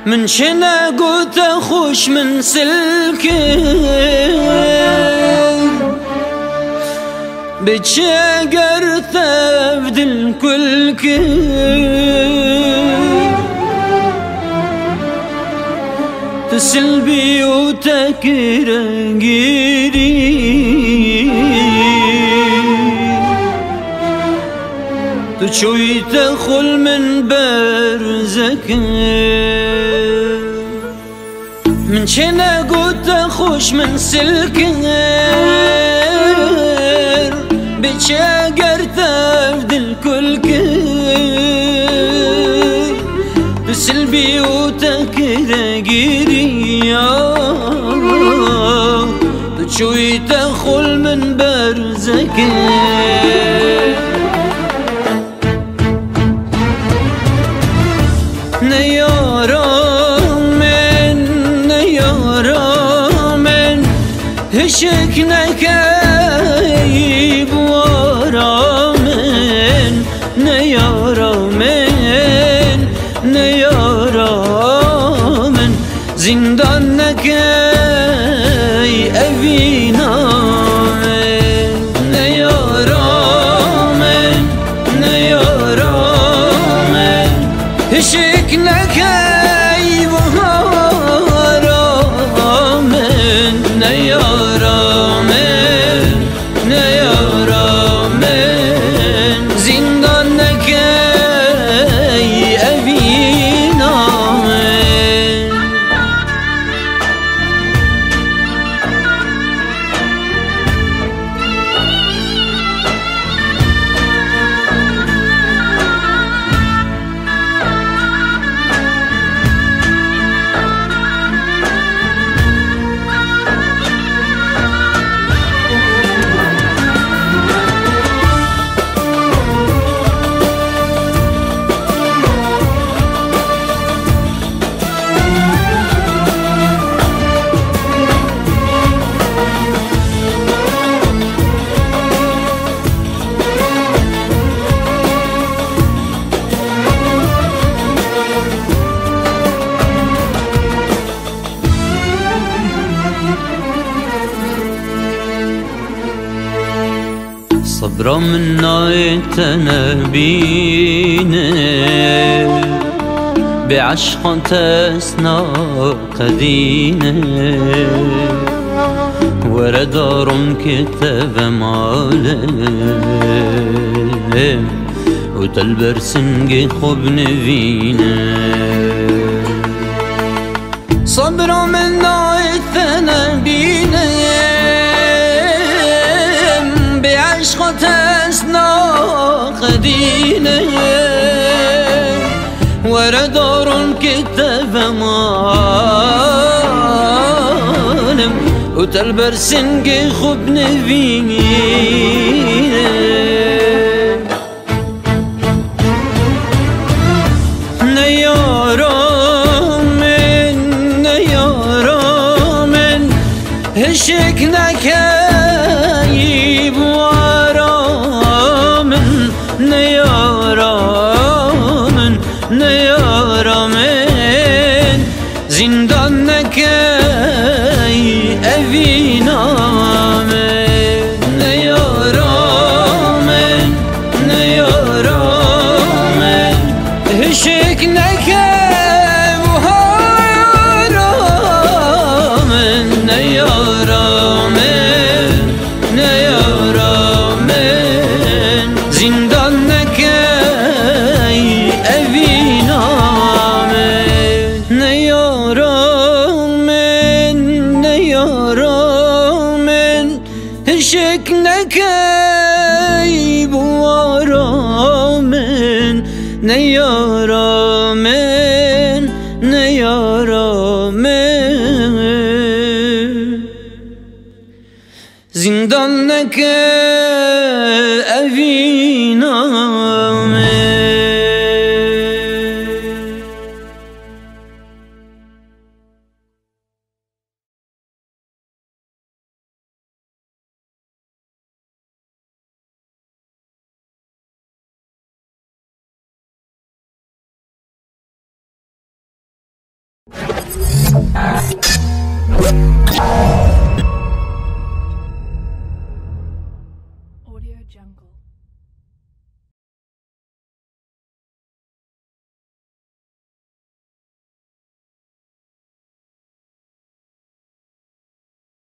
من شنا قلت خوش من سلك بتشاقر تبدل كلك تسلبي وتكرقيري تشوي تخل من برزك من شنا قلت خوش من سلكر بتشاقر تبدل كلكر تسلبي وتكرقيري تشوي تخل من برزك هشكنا كايب ورامن نيارامن نيارامن زنداننا كاي أبينا نيارامن نيارامن هشكنا كايب ورامن نيارامن نيارامن زنداننا كاي أبينا صبرا من نايتنا بينا بعشق تسنا قدينا وردار كتاب معلم وتلبر سنجي خب نبينا صبرا من نايتنا بينا عشق تسنا قدينا وردار كتاب معلم وتلبر سنجي خب نبينا نيارامن نيارامن هشكنا كايب ورامن نيارامن نيارامن زنداننا كاي أبينا نيارامن نيارامن هشكنا كاي ورامن نيارامن نيارامن زنداننا كاي أبينا نيارامن ne yaramen, ne yaramen. Zindan neke eviname. What?